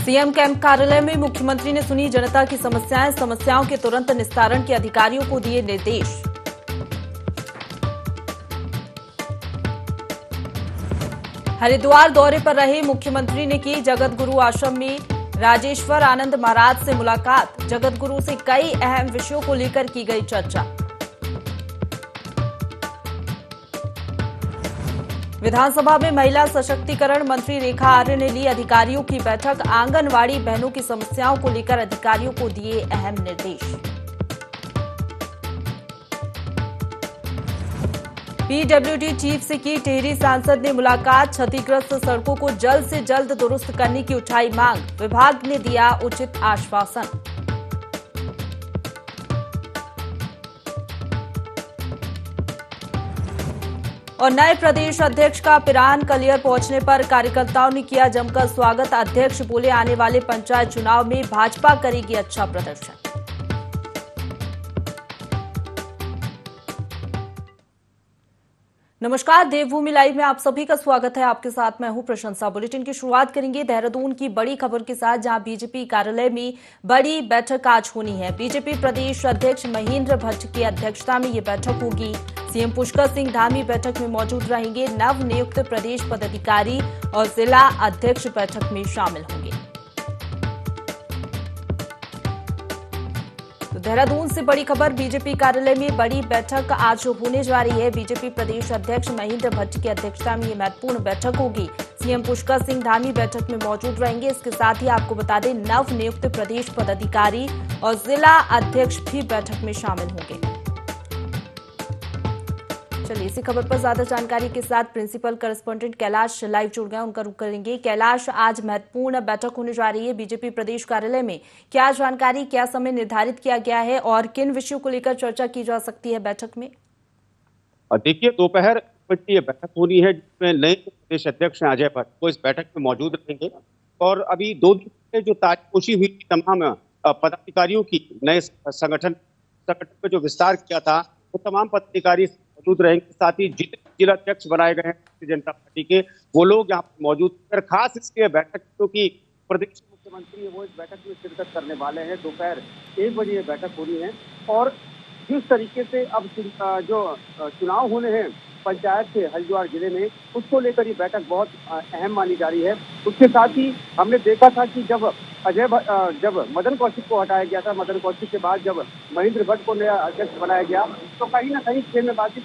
CM camp कार्यालय में मुख्यमंत्री ने सुनी जनता की समस्याओं के तुरंत निस्तारण के अधिकारियों को दिए निर्देश। हरिद्वार दौरे पर रहे मुख्यमंत्री ने की जगतगुरु आश्रम में राजेश्वर आनंद महाराज से मुलाकात। जगतगुरु से कई अहम विषयों को लेकर की गई चर्चा। विधानसभा में महिला सशक्तिकरण मंत्री रेखा आर्य ने ली अधिकारियों की बैठक। आंगनवाड़ी बहनों की समस्याओं को लेकर अधिकारियों को दिए अहम निर्देश। पीडब्ल्यूडी चीफ से की टिहरी सांसद ने मुलाकात। क्षतिग्रस्त सड़कों को जल्द से जल्द दुरुस्त करने की उठाई मांग। विभाग ने दिया उचित आश्वासन। और नए प्रदेश अध्यक्ष का पिरान कलियर पहुंचने पर कार्यकर्ताओं ने किया जमकर स्वागत। अध्यक्ष बोले आने वाले पंचायत चुनाव में भाजपा करेगी अच्छा प्रदर्शन। नमस्कार, देवभूमि लाइव में आप सभी का स्वागत है। आपके साथ मैं हूं प्रशंसा। बुलेटिन की शुरुआत करेंगे देहरादून की बड़ी खबर के साथ, जहां बीजेपी कार्यालय में बड़ी बैठक आज होनी है। बीजेपी प्रदेश अध्यक्ष महेंद्र भट्ट की अध्यक्षता में ये बैठक होगी। सीएम पुष्कर सिंह धामी बैठक में मौजूद रहेंगे। नव नियुक्त प्रदेश पदाधिकारी और जिला अध्यक्ष बैठक में शामिल होंगे। तो देहरादून से बड़ी खबर, बीजेपी कार्यालय में बड़ी बैठक आज होने जा रही है। बीजेपी प्रदेश अध्यक्ष महेंद्र भट्ट की अध्यक्षता में ये महत्वपूर्ण बैठक होगी। सीएम पुष्कर सिंह धामी बैठक में मौजूद रहेंगे। इसके साथ ही आपको बता दें, नव नियुक्त प्रदेश पदाधिकारी और जिला अध्यक्ष भी बैठक में शामिल होंगे। चलिए इसी खबर पर ज्यादा जानकारी के साथ प्रिंसिपल करस्पॉन्डेंट कैलाश लाइव जुड़ गए, उनका रुख करेंगे। कैलाश, आज महत्वपूर्ण बैठक होने जा रही है बीजेपी प्रदेश कार्यालय में। क्या जानकारी, क्या समय निर्धारित किया गया है और किन विषयों को लेकर चर्चा की जा सकती है बैठक में? देखिए, दोपहर ये बैठक होनी है जिसमें नए प्रदेश अध्यक्ष अजय भट्ट को इस बैठक में मौजूद रहेंगे। और अभी 2 दिन से जो ताजपोशी हुई तमाम पदाधिकारियों की नए संगठन में जो विस्तार किया था, वो तमाम पदाधिकारी मौजूद रहेंगे। साथ ही जितने जिला अध्यक्ष बनाए गए हैं भारतीय जनता पार्टी के, वो लोग यहाँ पर मौजूद हैं। खास इसलिए बैठक क्योंकि प्रदेश के मुख्यमंत्री है वो इस बैठक में शिरकत करने वाले हैं। दोपहर 1 बजे ये बैठक हो रही है। और जिस तरीके से अब जो चुनाव होने हैं पंचायत के हरिद्वार जिले में, उसको लेकर ये बैठक बहुत अहम मानी जा रही है। उसके साथ ही हमने देखा था कि जब मदन कौशिक को हटाया गया था, मदन कौशिक के बाद जब महेंद्र भट्ट को नया अध्यक्ष बनाया गया, तो कहीं ना कहीं खेलबाजी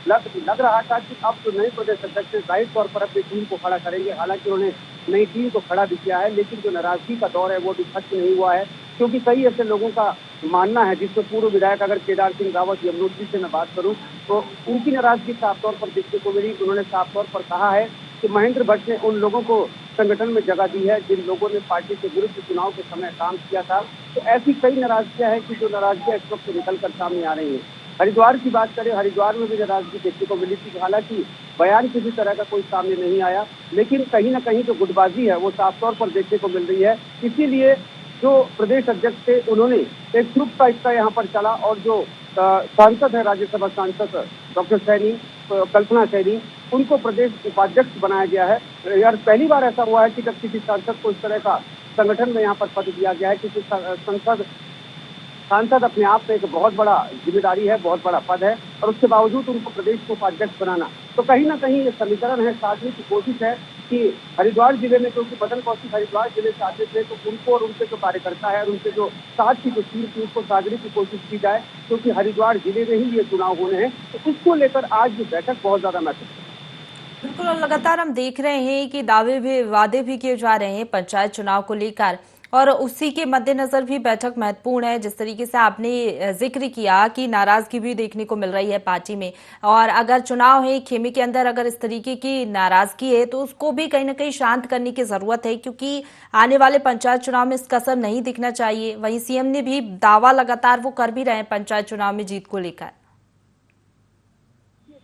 लग रहा था कि अब तो नए प्रदेश अध्यक्ष जाहिर तौर पर अपनी टीम को खड़ा करेंगे। हालांकि उन्होंने नई टीम को खड़ा भी किया है, लेकिन जो नाराजगी का दौर है वो भी खत्म नहीं हुआ है। क्योंकि कई ऐसे लोगों का मानना है, जिसमें पूर्व विधायक अगर केदार सिंह रावत यमुनोत्री से मैं बात करूं, तो उनकी नाराजगी साफ तौर पर देखने को मिली। उन्होंने साफ तौर पर कहा है कि महेंद्र भट्ट ने उन लोगों को संगठन में जगह दी है जिन लोगों ने पार्टी के विरुद्ध चुनाव के समय काम किया था। तो ऐसी कई नाराजगियां हैं कि जो नाराजगियां इस वक्त निकल कर सामने आ रही है। हरिद्वार की बात करें, हरिद्वार में भी नाराजगी देखने को मिली थी। हालांकि बयान किसी तरह का कोई सामने नहीं आया, लेकिन कहीं ना कहीं जो गुटबाजी है वो साफ तौर पर देखने को मिल रही है। इसीलिए जो प्रदेश अध्यक्ष थे उन्होंने एक ग्रुप का हिस्सा यहाँ पर चला, और जो सांसद है, राज्यसभा सांसद डॉक्टर सैनी, कल्पना सैनी, उनको प्रदेश उपाध्यक्ष बनाया गया है। यार पहली बार ऐसा हुआ है कि जब किसी सांसद को इस तरह का संगठन में यहाँ पर पद दिया गया है। किसी सांसद अपने आप में एक बहुत बड़ा जिम्मेदारी है, बहुत बड़ा पद है, और उसके बावजूद उनको प्रदेश को उपाध्यक्ष बनाना, तो कहीं ना कहीं ये समीकरण है, साधने की कोशिश है कि हरिद्वार जिले में, क्योंकि मदन कौशिक हरिद्वार जिले से आते थे, तो उनको और उनके जो कार्यकर्ता है और उनके जो साथ की जो टीम थी उसको साधने की कोशिश की जाए, क्योंकि हरिद्वार जिले में ही ये चुनाव होने हैं। तो इसको लेकर आज ये बैठक बहुत ज्यादा महत्वपूर्ण है। बिल्कुल, और लगातार हम देख रहे हैं कि वादे भी किए जा रहे हैं पंचायत चुनाव को लेकर, और उसी के मद्देनजर भी बैठक महत्वपूर्ण है। जिस तरीके से आपने जिक्र किया कि नाराजगी भी देखने को मिल रही है पार्टी में, और अगर चुनाव है, खेमे के अंदर अगर इस तरीके की नाराजगी है तो उसको भी कहीं ना कहीं शांत करने की जरूरत है, क्योंकि आने वाले पंचायत चुनाव में इसका असर नहीं दिखना चाहिए। वहीं सीएम ने भी दावा लगातार वो कर भी रहे हैं पंचायत चुनाव में जीत को लेकर।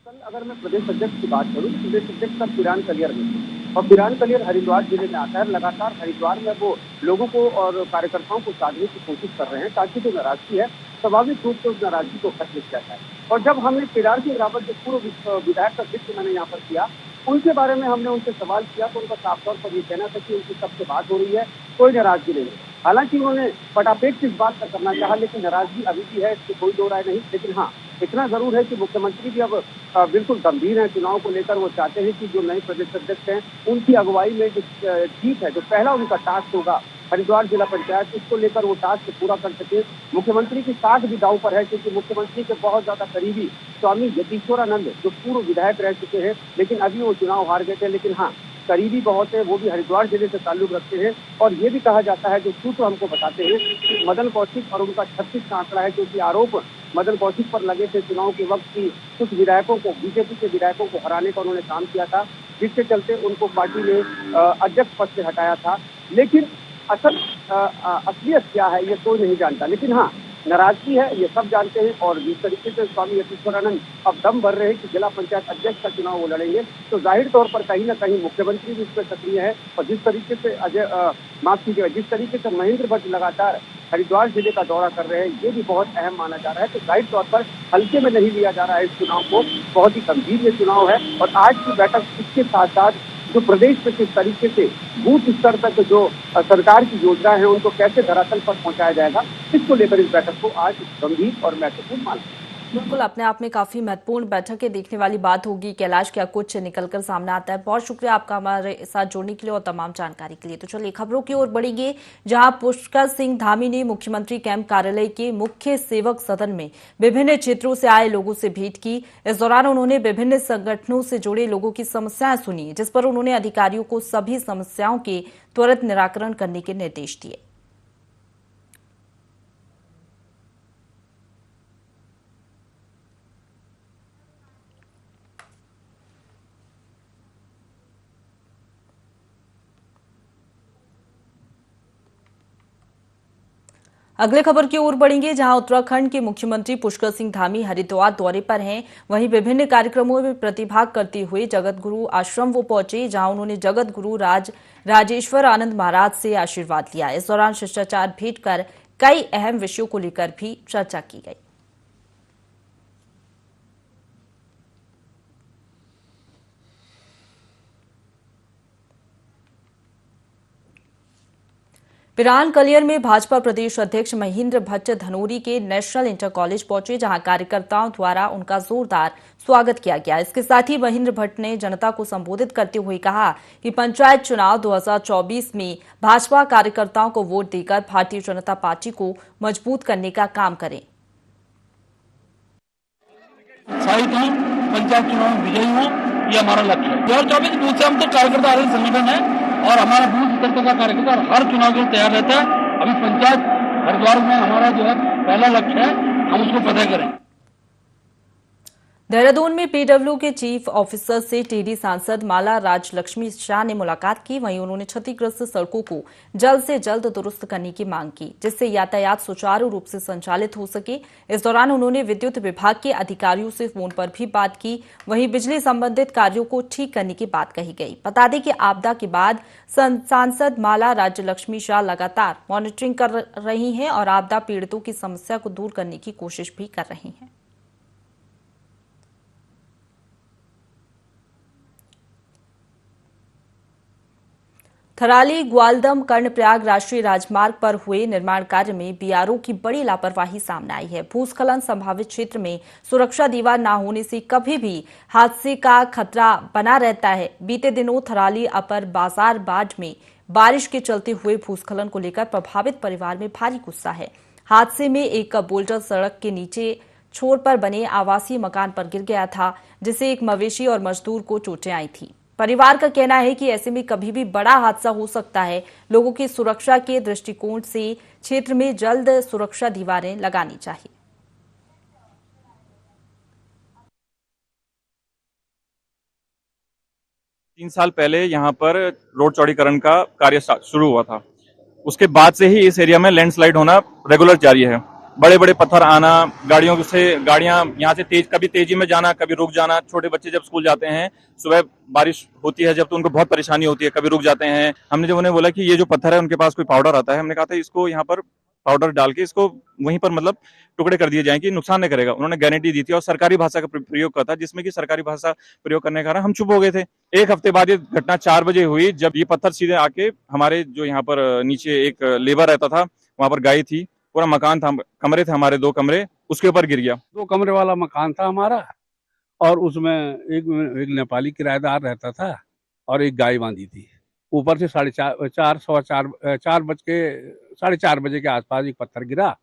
कल अगर मैं प्रदेश अध्यक्ष की बात करूँ, प्रदेश अध्यक्ष का पिरान कलियर में, और पिरान कलियर हरिद्वार जिले में आता है। लगातार हरिद्वार में वो लोगों को और कार्यकर्ताओं को साधने की कोशिश कर रहे हैं, ताकि जो नाराजगी है स्वाभाविक रूप से उस नाराजगी को खत्म किया जाए। और जब हमने केदार सिंह रावत, जो पूर्व विधायक का जिक्र मैंने यहाँ पर किया, उनके बारे में हमने उनसे सवाल किया तो उनका साफ तौर पर ये कहना था कि उनकी सबसे बात हो रही है, कोई नाराजगी नहीं है। हालांकि उन्होंने फटाफट इस बात का करना चाहा, लेकिन नाराजगी अभी भी है, इसकी कोई दो राय नहीं। लेकिन हाँ, इतना जरूर है कि मुख्यमंत्री भी अब बिल्कुल गंभीर है चुनाव को लेकर। वो चाहते हैं कि जो नए प्रदेश अध्यक्ष हैं उनकी अगुवाई में जो जीत है, जो पहला उनका टास्क होगा हरिद्वार जिला पंचायत, इसको लेकर वो टास्क पूरा कर सके। मुख्यमंत्री की साख भी दांव पर है, क्योंकि मुख्यमंत्री के बहुत ज्यादा करीबी स्वामी यतीश्वरानंद जो पूर्व विधायक रह चुके हैं, लेकिन अभी वो चुनाव हार गए थे, लेकिन हाँ करीबी बहुत है, वो भी हरिद्वार जिले से ताल्लुक रखते हैं। और ये भी कहा जाता है, जो सूत्र हमको बताते हैं, कि मदन कौशिक और उनका 36 का आंकड़ा है, क्योंकि आरोप मदन कौशिक पर लगे थे चुनाव के वक्त की कुछ विधायकों को, बीजेपी के विधायकों को हराने का उन्होंने काम किया था, जिसके चलते उनको पार्टी ने अध्यक्ष पद से हटाया था। लेकिन असल असलियत क्या है ये कोई नहीं जानता। लेकिन हाँ, नाराजगी है ये सब जानते हैं। और जिस तरीके से स्वामी यतीश्वरानंद अब दम भर रहे हैं कि जिला पंचायत अध्यक्ष का चुनाव वो लड़ेंगे, तो जाहिर तौर पर कहीं ना कहीं मुख्यमंत्री भी इसमें सक्रिय है। और जिस तरीके से माफ कीजिएगा, जिस तरीके से महेंद्र भट्ट लगातार हरिद्वार जिले का दौरा कर रहे हैं, ये भी बहुत अहम माना जा रहा है। तो जाहिर तौर पर हल्के में नहीं लिया जा रहा है इस चुनाव को, बहुत ही गंभीर ये चुनाव है। और आज की बैठक इसके साथ साथ जो प्रदेश में किस तरीके से बूथ स्तर तक जो सरकार की योजना है उनको कैसे धरातल पर पहुंचाया जाएगा, इसको लेकर इस बैठक को आज गंभीर और महत्वपूर्ण माना। बिल्कुल, अपने आप में काफी महत्वपूर्ण बैठक है, देखने वाली बात होगी कैलाश क्या कुछ निकलकर सामने आता है। बहुत शुक्रिया आपका हमारे साथ जुड़ने के लिए और तमाम जानकारी के लिए। तो चलिए खबरों की ओर बढ़ेंगे, जहां पुष्कर सिंह धामी ने मुख्यमंत्री कैंप कार्यालय के मुख्य सेवक सदन में विभिन्न क्षेत्रों से आए लोगों से भेंट की। इस दौरान उन्होंने विभिन्न संगठनों से जुड़े लोगों की समस्याएं सुनी, जिस पर उन्होंने अधिकारियों को सभी समस्याओं के त्वरित निराकरण करने के निर्देश दिए। अगले खबर की ओर बढ़ेंगे, जहां उत्तराखंड के मुख्यमंत्री पुष्कर सिंह धामी हरिद्वार दौरे पर हैं। वहीं विभिन्न कार्यक्रमों में प्रतिभाग करते हुए जगत गुरु आश्रम वो पहुंचे, जहां उन्होंने जगत गुरु राजेश्वर आनंद महाराज से आशीर्वाद लिया। इस दौरान शिष्टाचार भेंट कर कई अहम विषयों को लेकर भी चर्चा की गई। कलियर में भाजपा प्रदेश अध्यक्ष महेंद्र भट्ट धनोरी के नेशनल इंटर कॉलेज पहुंचे, जहां कार्यकर्ताओं द्वारा उनका जोरदार स्वागत किया गया। इसके साथ ही महेंद्र भट्ट ने जनता को संबोधित करते हुए कहा कि पंचायत चुनाव 2024 में भाजपा कार्यकर्ताओं को वोट देकर भारतीय जनता पार्टी को मजबूत करने का काम करें। पंचायत चुनाव में विजयी हो, ये हमारा लक्ष्य है। 2024 बूथ से हम तो कार्यकर्ता आधारित संगठन है और हमारा बूथ स्तर का कार्यकर्ता हर चुनाव के लिए तैयार रहता है। अभी पंचायत हरिद्वार में हमारा जो है पहला लक्ष्य है, हम उसको फतेह करें। देहरादून में पीडब्ल्यू के चीफ ऑफिसर से टीडी सांसद माला राजलक्ष्मी शाह ने मुलाकात की। वहीं उन्होंने क्षतिग्रस्त सड़कों को जल्द से जल्द दुरुस्त करने की मांग की, जिससे यातायात सुचारू रूप से संचालित हो सके। इस दौरान उन्होंने विद्युत विभाग के अधिकारियों से फोन पर भी बात की। वहीं बिजली संबंधित कार्यों को ठीक करने की बात कही गई। बता दें कि आपदा के बाद सांसद माला राजलक्ष्मी शाह लगातार मॉनिटरिंग कर रही हैं और आपदा पीड़ितों की समस्या को दूर करने की कोशिश भी कर रही हैं। थराली ग्वालदम कर्णप्रयाग राष्ट्रीय राजमार्ग पर हुए निर्माण कार्य में बीआरओ की बड़ी लापरवाही सामने आई है। भूस्खलन संभावित क्षेत्र में सुरक्षा दीवार न होने से कभी भी हादसे का खतरा बना रहता है। बीते दिनों थराली अपर बाजार बाढ़ में बारिश के चलते हुए भूस्खलन को लेकर प्रभावित परिवार में भारी गुस्सा है। हादसे में एक बोल्डर सड़क के नीचे छोर पर बने आवासीय मकान पर गिर गया था, जिससे एक मवेशी और मजदूर को चोटें आई थी। परिवार का कहना है कि ऐसे में कभी भी बड़ा हादसा हो सकता है। लोगों की सुरक्षा के दृष्टिकोण से क्षेत्र में जल्द सुरक्षा दीवारें लगानी चाहिए। 3 साल पहले यहाँ पर रोड चौड़ीकरण का कार्य शुरू हुआ था। उसके बाद से ही इस एरिया में लैंडस्लाइड होना रेगुलर जारी है। बड़े बड़े पत्थर आना, गाड़ियां यहाँ से कभी तेजी में जाना, कभी रुक जाना। छोटे बच्चे जब स्कूल जाते हैं, सुबह बारिश होती है जब, तो उनको बहुत परेशानी होती है, कभी रुक जाते हैं। हमने जब उन्हें बोला कि ये जो पत्थर है उनके पास कोई पाउडर आता है, हमने कहा था इसको यहाँ पर पाउडर डाल के इसको वहीं पर मतलब टुकड़े कर दिए जाएं कि नुकसान नहीं करेगा। उन्होंने गारंटी दी थी और सरकारी भाषा का प्रयोग करता, जिसमें कि सरकारी भाषा प्रयोग करने के कारण हम चुप हो गए थे। एक हफ्ते बाद ये घटना 4 बजे हुई, जब ये पत्थर सीधे आके हमारे जो यहाँ पर नीचे एक लेबर रहता था, वहां पर गाय थी, पूरा मकान था, कमरे थे हमारे 2 कमरे, उसके ऊपर गिर गया। 2 कमरे वाला मकान था हमारा और उसमें एक नेपाली किराएदार रहता था और एक गाय बांधी थी। ऊपर से 4:30 बजे के आसपास एक पत्थर गिरा।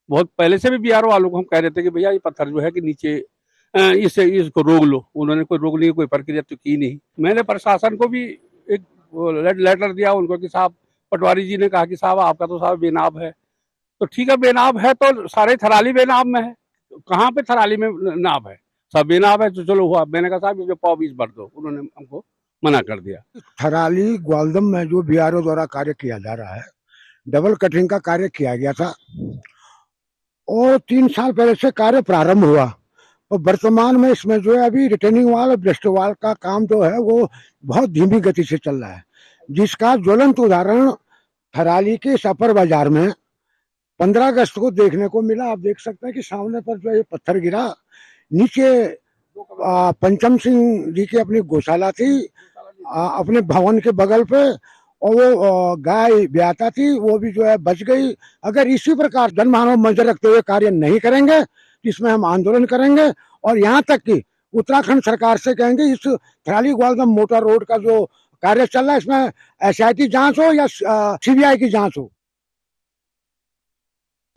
बहुत पहले से भी बीआरओ वालों को हम कह रहे थे कि भैया ये पत्थर जो है कि नीचे इसको रोक लो। उन्होंने कोई रोकने की कोई प्रक्रिया तो की नहीं। मैंने प्रशासन को भी एक लेटर दिया उनको कि साहब, पटवारी जी ने कहा कि साहब आपका तो साहब बेनाब है। तो ठीक है, बेनाब है तो सारे थराली बेनाब में है, कहाँ पे थराली में नाब है? सब बेनाब है तो चलो हुआ। मैंने कहा साहब जो पौ 20 भर दो, उन्होंने हमको मना कर दिया। थराली ग्वालदम में जो बीआरओ द्वारा कार्य किया जा रहा है, डबल कटिंग का कार्य किया गया था और 3 साल पहले से कार्य प्रारंभ हुआ और वर्तमान में इसमें जो है अभी रिटेनिंग वाल और ब्रेस्ट वाल का काम जो है वो बहुत धीमी गति से चल रहा है, जिसका ज्वलंत उदाहरण थराली के सफर बाजार में 15 अगस्त को देखने को मिला। आप देख सकते हैं कि सामने पर जो ये पत्थर गिरा, नीचे पंचम सिंह जी की अपनी गौशाला थी अपने भवन के बगल पे, और वो गाय ब्याता थी, वो भी जो है बच गई। अगर इसी प्रकार जनमानव मजर रखते हुए कार्य नहीं करेंगे तो इसमें हम आंदोलन करेंगे और यहाँ तक कि उत्तराखंड सरकार से कहेंगे इस थराली ग्वालदम मोटर रोड का जो कार्य चल रहा है इसमें एसआईटी जांच हो या सीबीआई की जांच हो।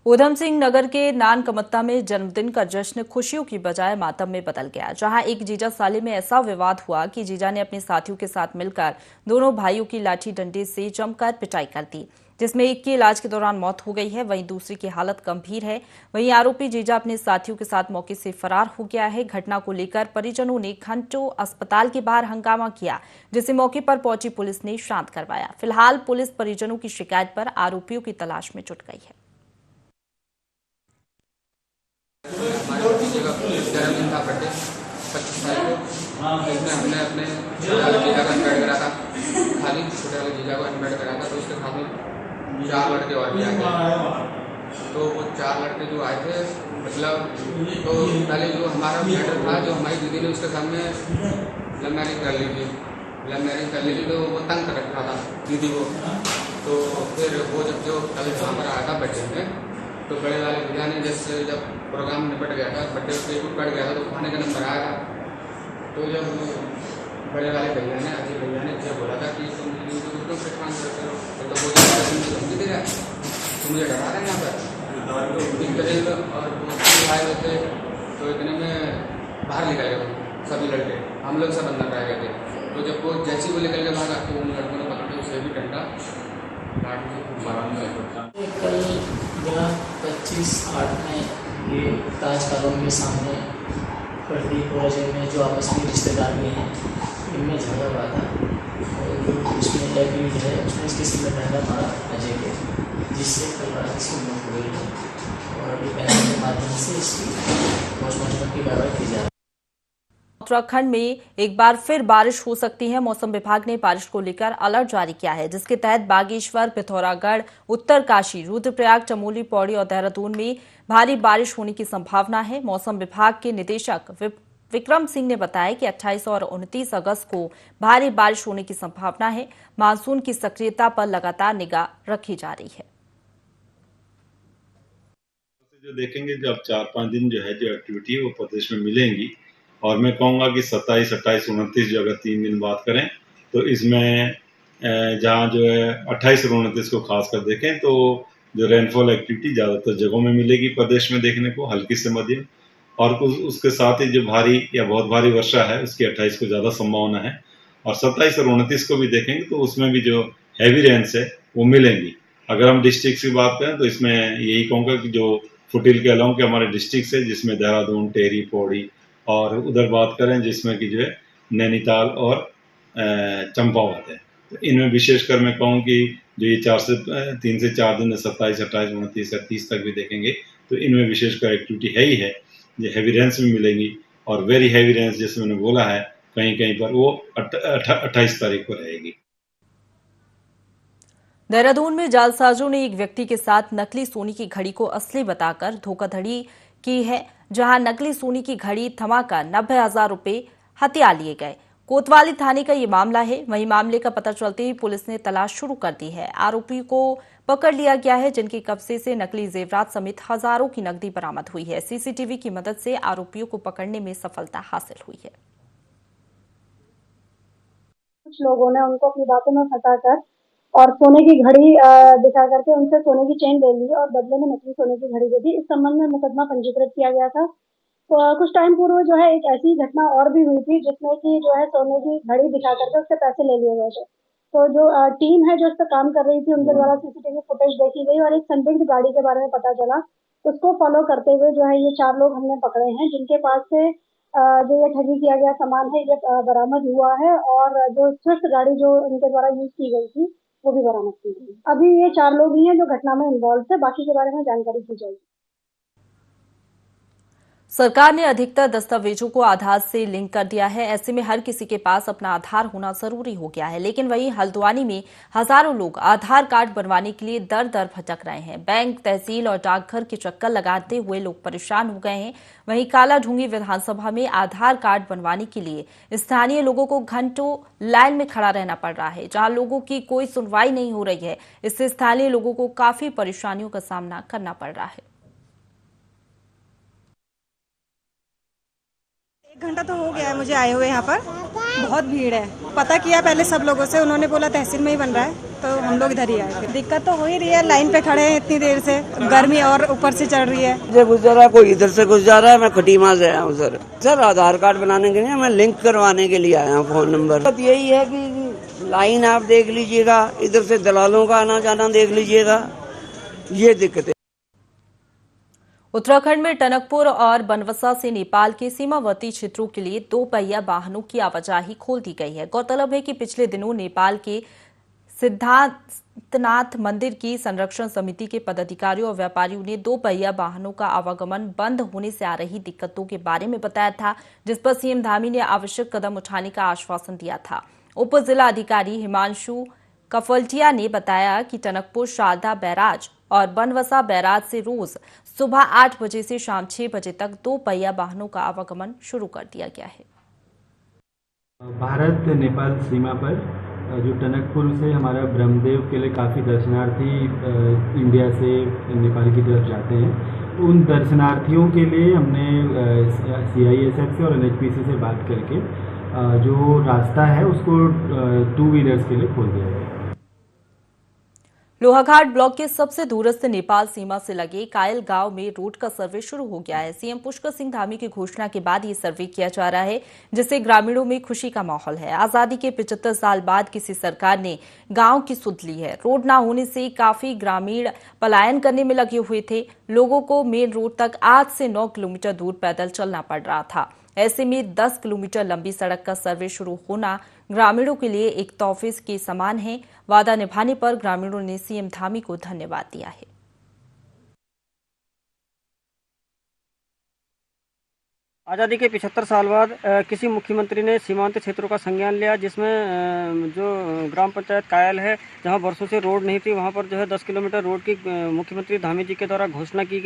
ऊधम सिंह नगर के नानकमत्ता में जन्मदिन का जश्न खुशियों की बजाय मातम में बदल गया, जहां एक जीजा साले में ऐसा विवाद हुआ कि जीजा ने अपने साथियों के साथ मिलकर दोनों भाइयों की लाठी डंडे से जमकर पिटाई कर दी, जिसमें एक की इलाज के दौरान मौत हो गई है, वहीं दूसरी की हालत गंभीर है। वहीं आरोपी जीजा अपने साथियों के साथ मौके से फरार हो गया है। घटना को लेकर परिजनों ने घंटों अस्पताल के बाहर हंगामा किया, जिसे मौके पर पहुंची पुलिस ने शांत करवाया। फिलहाल पुलिस परिजनों की शिकायत पर आरोपियों की तलाश में जुट गई है। जन्मदिन था, बर्थडे 25 तारीख को, इसमें हमने अपने छोटे वाले जीजा को इन्वाइट करा था, खाली छोटे वाले जीजा को इन्वाइट करा था। तो उसके साथ में 4 लड़के और भी आए थे। तो वो 4 लड़के जो आए थे, मतलब तो पहले जो हमारा मैटर था, जो हमारी दीदी ने उसके सामने लव मैरिज कर ली थी, तो वो तंग कर रखा था दीदी को। तो फिर वो जो कल वहाँ पर आया था बर्थडे में, तो बड़े वाले भैया ने जब प्रोग्राम निपट गया था, बर्थडे उसके कट गया था, तो खाने का नंबर आया था। तो जब बड़े वाले भैया ने, अजय भैया ने जब बोला था कि तुम क्यों परेशान करते हो, तो वो धमकी दे रहा है, तुम मुझे डरा रहे हैं यहाँ पर। तो इस तरह और दोस्त आए हुए थे, तो इतने में बाहर निकल गए सभी लड़के, हम लोग सब अंदर रह गए थे। तो जब वो जैसे वो निकल के भागा, तो उन लड़कों ने पकड़ के उसे भी डंडा लाठी से मारा। कल 25/8 में ये ताज कॉलोनी के सामने प्रदीप और अजय में जो आपस में रिश्तेदार भी हैं, इनमें झगड़ा हुआ था और उसमें एग्रीड है, उसने इसके सिर में डंडा मारा अजय के, जिससे कल रात इसकी मौत हो गई है और अभी पैसे के माध्यम से इसकी पोस्टमार्टम की कार्रवाई की जा रही है। उत्तराखंड में एक बार फिर बारिश हो सकती है। मौसम विभाग ने बारिश को लेकर अलर्ट जारी किया है, जिसके तहत बागेश्वर, पिथौरागढ़, उत्तरकाशी, रुद्रप्रयाग, चमोली, पौड़ी और देहरादून में भारी बारिश होने की संभावना है। मौसम विभाग के निदेशक विक्रम सिंह ने बताया कि 28 और 29 अगस्त को भारी बारिश होने की संभावना है। मानसून की सक्रियता पर लगातार निगाह रखी जा रही है। जो देखेंगे, जब 4-5 दिन जो है जो एक्टिविटी है वो प्रदेश में मिलेंगी, और मैं कहूँगा कि 27, 28, 29 जो अगर 3 दिन बात करें तो इसमें जहाँ जो है 28 और 29 को खास कर देखें तो जो रेनफॉल एक्टिविटी ज़्यादातर जगहों में मिलेगी प्रदेश में देखने को, हल्की से मध्यम, और उसके साथ ही जो भारी या बहुत भारी वर्षा है उसकी 28 को ज़्यादा संभावना है। और 27 और 29 को भी देखेंगे तो उसमें भी जो हैवी रेन्स है वो मिलेंगी। अगर हम डिस्ट्रिक्ट की बात करें तो इसमें यही कहूँगा कि जो फुटिल के अलावा के हमारे डिस्ट्रिक्ट है, जिसमें देहरादून, टेहरी, पौड़ी, और उधर बात करें जिसमें कि जो है नैनीताल और चंपावत है, तो इनमें विशेषकर मैं कहूँ कि जो ये 3 से 4 दिन 27, 28, 29 या 30 तक भी देखेंगे तो इनमें विशेषकर एक्टिविटी है ही है। ये हैवी रेन्स भी मिलेंगी और वेरी हैवी रेन्स जैसे मैंने बोला है कहीं कहीं पर वो 28 तारीख को रहेगी। देहरादून में जालसाजों ने एक व्यक्ति के साथ नकली सोने की घड़ी को असली बताकर धोखाधड़ी की है, जहां नकली सोने की घड़ी थमाकर 90,000 रुपए हथिया लिए गए। कोतवाली थाने का ये मामला है। वहीं मामले का पता चलते ही पुलिस ने तलाश शुरू कर दी है। आरोपी को पकड़ लिया गया है, जिनके कब्जे से नकली जेवरात समेत हजारों की नकदी बरामद हुई है। सीसीटीवी की मदद से आरोपियों को पकड़ने में सफलता हासिल हुई है। कुछ लोगों ने उनको अपनी बातों में फंसाकर और सोने की घड़ी दिखा करके उनसे सोने की चेन ले ली और बदले में नकली सोने की घड़ी दे दी। इस संबंध में मुकदमा पंजीकृत किया गया था। तो कुछ टाइम पूर्व जो है एक ऐसी घटना और भी हुई थी, जिसमें कि जो है सोने की घड़ी दिखा करके उससे पैसे ले लिए गए थे। तो जो टीम है जो इस पर काम कर रही थी, उनके द्वारा सीसीटीवी फुटेज देखी गई और एक संदिग्ध गाड़ी के बारे में पता चला। उसको फॉलो करते हुए जो है ये 4 लोग हमने पकड़े हैं, जिनके पास से जो ये ठगी किया गया सामान है ये बरामद हुआ है और जो स्विफ्ट गाड़ी जो इनके द्वारा यूज की गई थी वो भी बरामद की गई। अभी ये 4 लोग ही हैं जो घटना में इन्वॉल्व थे, बाकी के बारे में जानकारी दी जाएगी। सरकार ने अधिकतर दस्तावेजों को आधार से लिंक कर दिया है। ऐसे में हर किसी के पास अपना आधार होना जरूरी हो गया है। लेकिन वहीं हल्द्वानी में हजारों लोग आधार कार्ड बनवाने के लिए दर दर भटक रहे हैं। बैंक, तहसील और डाकघर के चक्कर लगाते हुए लोग परेशान हो गए हैं। वहीं कालाढूंगी विधानसभा में आधार कार्ड बनवाने के लिए स्थानीय लोगों को घंटों लाइन में खड़ा रहना पड़ रहा है, जहां लोगों की कोई सुनवाई नहीं हो रही है। इससे स्थानीय लोगों को काफी परेशानियों का सामना करना पड़ रहा है। 1 घंटा तो हो गया है मुझे आए हुए। यहाँ पर बहुत भीड़ है। पता किया पहले सब लोगों से, उन्होंने बोला तहसील में ही बन रहा है, तो हम लोग इधर ही आए। फिर दिक्कत तो हो ही रही है, लाइन पे खड़े हैं इतनी देर से, गर्मी और ऊपर से चढ़ रही है। मुझे घुस जा रहा है, कोई इधर से घुस जा रहा है। मैं खटीमा से आया हूँ सर आधार कार्ड बनाने के लिए मैं लिंक करवाने के लिए आया हूँ। फोन नंबर बात यही है कि लाइन आप देख लीजिएगा, इधर से दलालों का आना जाना देख लीजिएगा, ये दिक्कत है। उत्तराखंड में टनकपुर और बनवसा से नेपाल के सीमावर्ती क्षेत्रों के लिए 2 पहिया वाहनों की आवाजाही खोल दी गई है। गौरतलब है कि पिछले दिनों नेपाल के सिद्धार्थनाथ मंदिर की संरक्षण समिति के पदाधिकारियों और व्यापारियों ने 2 पहिया वाहनों का आवागमन बंद होने से आ रही दिक्कतों के बारे में बताया था, जिस पर सीएम धामी ने आवश्यक कदम उठाने का आश्वासन दिया था। उप जिला अधिकारी हिमांशु कफलटिया ने बताया कि टनकपुर शारदा बैराज और बनवसा बैराज से रोज सुबह 8 बजे से शाम 6 बजे तक 2 पहिया वाहनों का आवागमन शुरू कर दिया गया है। भारत नेपाल सीमा पर जो टनकपुर से हमारा ब्रह्मदेव के लिए काफ़ी दर्शनार्थी इंडिया से नेपाल की तरफ जाते हैं। उन दर्शनार्थियों के लिए हमने CISF से और NHPC से बात करके जो रास्ता है उसको 2 व्हीलर्स के लिए खोल दिया गया है। लोहाघाट ब्लॉक के सबसे दूरस्थ नेपाल सीमा से लगे कायल गांव में रोड का सर्वे शुरू हो गया है। सीएम पुष्कर सिंह धामी की घोषणा के बाद ये सर्वे किया जा रहा है, जिससे ग्रामीणों में खुशी का माहौल है। आजादी के 75 साल बाद किसी सरकार ने गांव की सुध ली है। रोड न होने से काफी ग्रामीण पलायन करने में लगे हुए थे। लोगों को मेन रोड तक 8 से 9 किलोमीटर दूर पैदल चलना पड़ रहा था। ऐसे में 10 किलोमीटर लंबी सड़क का सर्वे शुरू होना ग्रामीणों के लिए एक तोहफे के समान है। वादा निभाने पर ग्रामीणों ने सीएम धामी को धन्यवाद दिया है। आज़ादी के 75 साल बाद किसी मुख्यमंत्री ने सीमांत क्षेत्रों का संज्ञान लिया, जिसमें जो ग्राम पंचायत कायल है, जहां वर्षों से रोड नहीं थी, वहां पर जो है 10 किलोमीटर रोड की मुख्यमंत्री धामी जी के द्वारा घोषणा की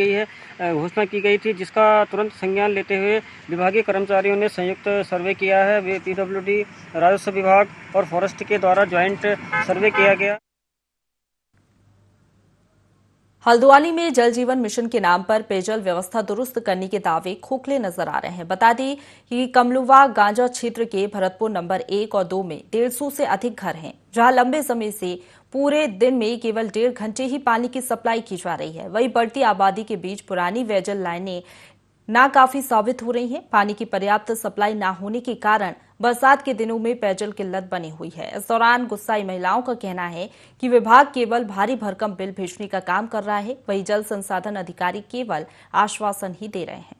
गई थी, जिसका तुरंत संज्ञान लेते हुए विभागीय कर्मचारियों ने संयुक्त सर्वे किया है। PWD, राजस्व विभाग और फॉरेस्ट के द्वारा ज्वाइंट सर्वे किया गया। हल्द्वानी में जल जीवन मिशन के नाम पर पेयजल व्यवस्था दुरुस्त करने के दावे खोखले नजर आ रहे हैं। बता दें कि कमलुवा गांजा क्षेत्र के भरतपुर नंबर 1 और 2 में 150 से अधिक घर हैं, जहां लंबे समय से पूरे दिन में केवल 1.5 घंटे ही पानी की सप्लाई की जा रही है। वहीं बढ़ती आबादी के बीच पुरानी पेयजल लाइनें नाकाफी साबित हो रही हैं। पानी की पर्याप्त सप्लाई न होने के कारण बरसात के दिनों में पेयजल किल्लत बनी हुई है। इस दौरान गुस्साई महिलाओं का कहना है कि विभाग केवल भारी भरकम बिल भेजने का काम कर रहा है, वहीं जल संसाधन अधिकारी केवल आश्वासन ही दे रहे हैं।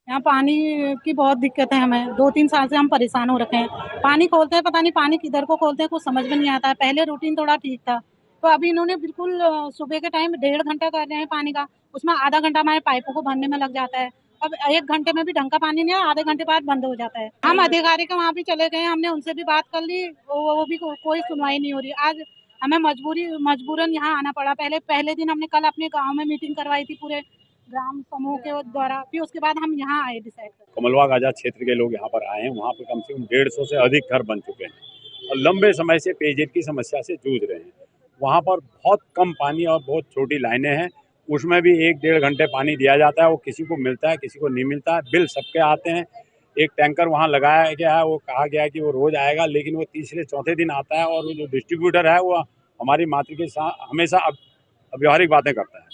यहाँ पानी की बहुत दिक्कत है। हमें 2-3 साल से हम परेशान हो रखे हैं। पानी खोलते हैं, पता नहीं पानी किधर को खोलते हैं, कुछ समझ में नहीं आता है। पहले रूटीन थोड़ा ठीक था, तो अभी इन्होंने बिल्कुल सुबह के टाइम 1.5 घंटा कर रहे हैं पानी का, उसमें आधा घंटा हमारे पाइपों को भरने में लग जाता है। अब 1 घंटे में भी ढंग का पानी नहीं है, आधे घंटे बाद बंद हो जाता है। हम अधिकारी के वहाँ भी चले गए, हमने उनसे भी बात कर ली, वो भी कोई सुनवाई नहीं हो रही। आज हमें मजबूरन यहाँ आना पड़ा। पहले दिन हमने कल अपने गांव में मीटिंग करवाई थी पूरे ग्राम समूह के द्वारा, फिर उसके बाद हम यहाँ आए डिसाइड कर। कमलबाग आजाद क्षेत्र के लोग यहाँ पर आए हैं, वहाँ पर कम से कम 150 से अधिक घर बन चुके हैं और लंबे समय से पेयजल की समस्या से जूझ रहे हैं। वहाँ पर बहुत कम पानी और बहुत छोटी लाइनें हैं, उसमें भी 1-1.5 घंटे पानी दिया जाता है, वो किसी को मिलता है किसी को नहीं मिलता है। बिल सबके आते हैं। एक टैंकर वहाँ लगाया गया है, वो कहा गया है कि वो रोज आएगा, लेकिन वो तीसरे चौथे दिन आता है और वो जो डिस्ट्रीब्यूटर है वो हमारी मातृ के साथ हमेशा अव्यवहारिक बातें करता है।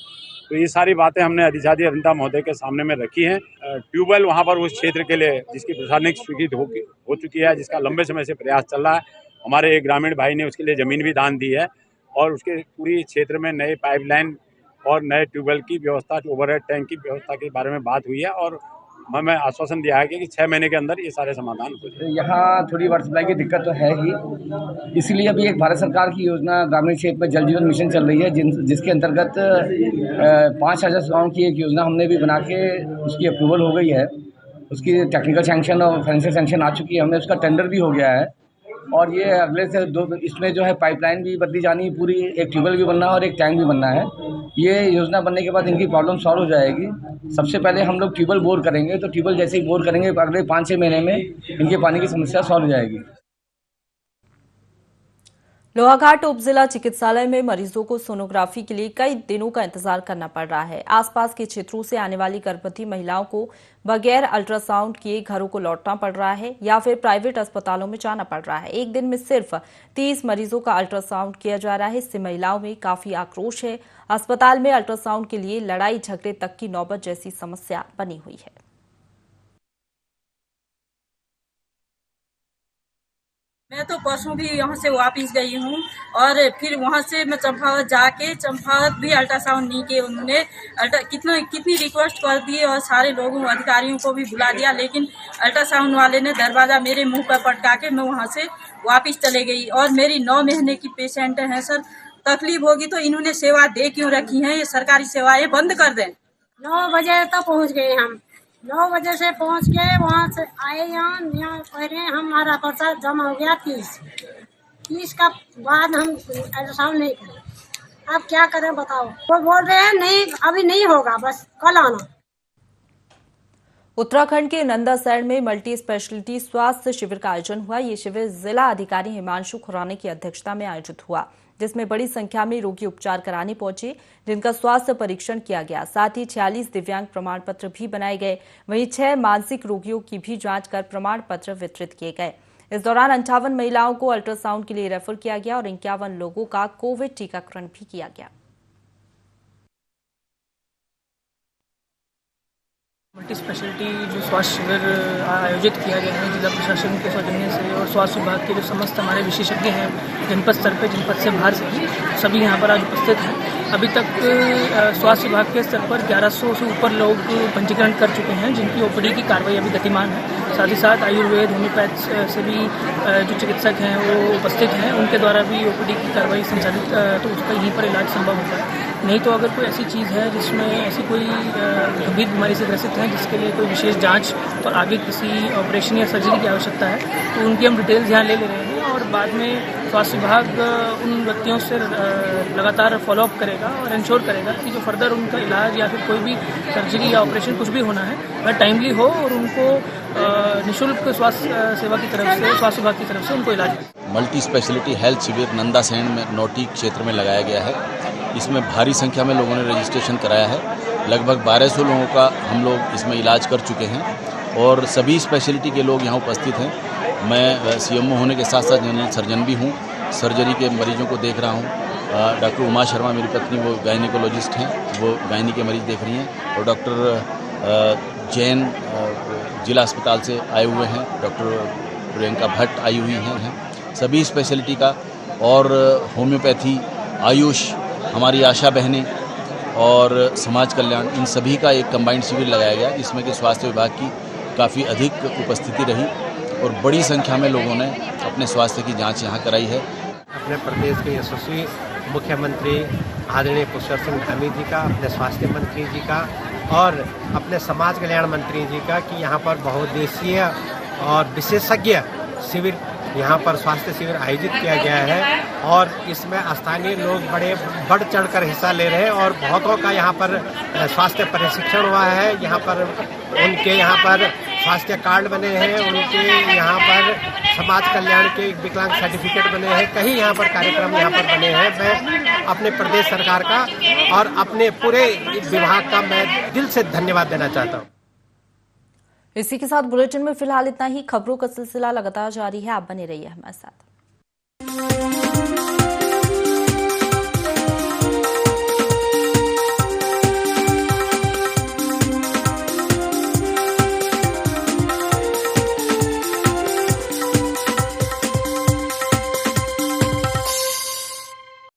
तो ये सारी बातें हमने अधिशासी अभियंता महोदय के सामने में रखी हैं। ट्यूबवेल वहाँ पर उस क्षेत्र के लिए जिसकी प्रशासनिक स्वीकृति हो चुकी है, जिसका लंबे समय से प्रयास चल रहा है, हमारे एक ग्रामीण भाई ने उसके लिए ज़मीन भी दान दी है और उसके पूरी क्षेत्र में नए पाइपलाइन और नए ट्यूबवेल की व्यवस्था, ओवरहेड टैंक की व्यवस्था के बारे में बात हुई है और हमें आश्वासन दिया है कि 6 महीने के अंदर ये सारे समाधान हो जाए। यहाँ थोड़ी वाटर सप्लाई की दिक्कत तो है ही, इसलिए अभी एक भारत सरकार की योजना ग्रामीण क्षेत्र में जल जीवन मिशन चल रही है, जिसके अंतर्गत 5,000 गाँव की एक योजना हमने भी बना के उसकी अप्रूवल हो गई है। उसकी टेक्निकल सैंक्शन और फाइनेंशियल सैंक्शन आ चुकी है, हमने उसका टेंडर भी हो गया है और ये अगले से इसमें जो है पाइपलाइन भी बदली जानी पूरी, एक ट्यूबवेल भी बनना है और एक टैंक भी बनना है। ये योजना बनने के बाद इनकी प्रॉब्लम सॉल्व हो जाएगी। सबसे पहले हम लोग ट्यूबवेल बोर करेंगे, तो ट्यूबवेल जैसे ही बोर करेंगे अगले 5-6 महीने में इनके पानी की समस्या सॉल्व हो जाएगी। लोहाघाट उप जिला चिकित्सालय में मरीजों को सोनोग्राफी के लिए कई दिनों का इंतजार करना पड़ रहा है। आसपास के क्षेत्रों से आने वाली गर्भवती महिलाओं को बगैर अल्ट्रासाउंड किए घरों को लौटना पड़ रहा है या फिर प्राइवेट अस्पतालों में जाना पड़ रहा है। एक दिन में सिर्फ 30 मरीजों का अल्ट्रासाउंड किया जा रहा है। इससे महिलाओं में काफी आक्रोश है। अस्पताल में अल्ट्रासाउंड के लिए लड़ाई झगड़े तक की नौबत जैसी समस्या बनी हुई है। मैं तो परसों भी यहाँ से वापस गई हूँ और फिर वहाँ से मैं चंपावत जाके चंपावत भी अल्ट्रासाउंड नहीं किए उन्होंने। कितनी रिक्वेस्ट कर दी और सारे लोगों अधिकारियों को भी बुला दिया, लेकिन अल्ट्रासाउंड वाले ने दरवाजा मेरे मुंह पर पटका के मैं वहाँ से वापस चले गई। और मेरी 9 महीने की पेशेंट है सर, तकलीफ होगी तो इन्होंने सेवा दे क्यों रखी है? ये सरकारी सेवाएं बंद कर दें। 9 बजे तक पहुँच गए हम, 9 बजे से पहुंच के वहाँ से आए यहाँ पहले हमारा पर्चा जमा हो गया 30 का बाद हम अल्ट्रासाउंड नहीं करें। अब क्या करें बताओ? वो बोल रहे हैं नहीं अभी नहीं होगा, बस कल आना। उत्तराखंड के नंदासैण में मल्टी स्पेशलिटी स्वास्थ्य शिविर का आयोजन हुआ। ये शिविर जिला अधिकारी हिमांशु खुराना की अध्यक्षता में आयोजित हुआ, जिसमें बड़ी संख्या में रोगी उपचार कराने पहुंचे, जिनका स्वास्थ्य परीक्षण किया गया। साथ ही 46 दिव्यांग प्रमाण पत्र भी बनाए गए। वहीं 6 मानसिक रोगियों की भी जांच कर प्रमाण पत्र वितरित किए गए। इस दौरान 58 महिलाओं को अल्ट्रासाउंड के लिए रेफर किया गया और 51 लोगों का कोविड टीकाकरण भी किया गया। मल्टी स्पेशलिटी जो स्वास्थ्य शिविर आयोजित किया गया है जिला प्रशासन के सौजन्य से और स्वास्थ्य विभाग के जो समस्त हमारे विशेषज्ञ हैं जनपद स्तर पर, जनपद से बाहर से भी सभी यहाँ पर आज उपस्थित हैं। अभी तक स्वास्थ्य विभाग के स्तर पर 1100 से ऊपर लोग पंजीकरण कर चुके हैं, जिनकी ओपीडी की कार्रवाई अभी गतिमान है। साथ ही साथ आयुर्वेद होम्योपैथ से भी जो चिकित्सक हैं वो उपस्थित हैं, उनके द्वारा भी ओपीडी की कार्रवाई संचालित तो उसका यहीं पर इलाज संभव होता है। नहीं तो अगर कोई ऐसी चीज़ है जिसमें ऐसी कोई गंभीर बीमारी से ग्रसित है जिसके लिए कोई विशेष जांच और आगे किसी ऑपरेशन या सर्जरी की आवश्यकता है, तो उनकी हम डिटेल्स यहाँ ले रहे हैं और बाद में स्वास्थ्य विभाग उन व्यक्तियों से लगातार फॉलोअप करेगा और इंश्योर करेगा कि जो फर्दर उनका इलाज या फिर कोई भी सर्जरी या ऑपरेशन कुछ भी होना है वह टाइमली हो और उनको निःशुल्क स्वास्थ्य सेवा की तरफ से, स्वास्थ्य विभाग की तरफ से उनको इलाज। मल्टी स्पेशलिटी हेल्थ शिविर नंदासैण में नोटी क्षेत्र में लगाया गया है। इसमें भारी संख्या में लोगों ने रजिस्ट्रेशन कराया है। लगभग 1200 लोगों का हम लोग इसमें इलाज कर चुके हैं और सभी स्पेशलिटी के लोग यहाँ उपस्थित हैं। मैं सीएमओ होने के साथ साथ जनरल सर्जन भी हूँ, सर्जरी के मरीजों को देख रहा हूँ। डॉक्टर उमा शर्मा मेरी पत्नी, वो गायनिकोलॉजिस्ट हैं, वो गायनी के मरीज देख रही हैं और डॉक्टर जैन जिला अस्पताल से आए हुए हैं, डॉक्टर प्रियंका भट्ट आई हुई हैं। सभी स्पेशलिटी का और होम्योपैथी, आयुष, हमारी आशा बहनें और समाज कल्याण, इन सभी का एक कंबाइंड शिविर लगाया गया, जिसमें कि स्वास्थ्य विभाग की काफ़ी अधिक उपस्थिति रही और बड़ी संख्या में लोगों ने अपने स्वास्थ्य की जांच यहाँ कराई है। अपने प्रदेश के यशस्वी मुख्यमंत्री आदरणीय पुष्कर सिंह धामी जी का, अपने स्वास्थ्य मंत्री जी का और अपने समाज कल्याण मंत्री जी का कि यहाँ पर बहुउद्देशीय और विशेषज्ञ शिविर, यहाँ पर स्वास्थ्य शिविर आयोजित किया गया है और इसमें स्थानीय लोग बढ़ चढ़कर हिस्सा ले रहे हैं और बहुतों का यहाँ पर स्वास्थ्य प्रशिक्षण हुआ है। यहाँ पर उनके यहाँ पर स्वास्थ्य कार्ड बने हैं, उनके यहाँ पर समाज कल्याण के विकलांग सर्टिफिकेट बने हैं, कई यहाँ पर कार्यक्रम यहाँ पर बने हैं। मैं अपने प्रदेश सरकार का और अपने पूरे विभाग का मैं दिल से धन्यवाद देना चाहता हूँ। इसी के साथ बुलेटिन में फिलहाल इतना ही। खबरों का सिलसिला लगातार जारी है, आप बने रहिए हमारे साथ।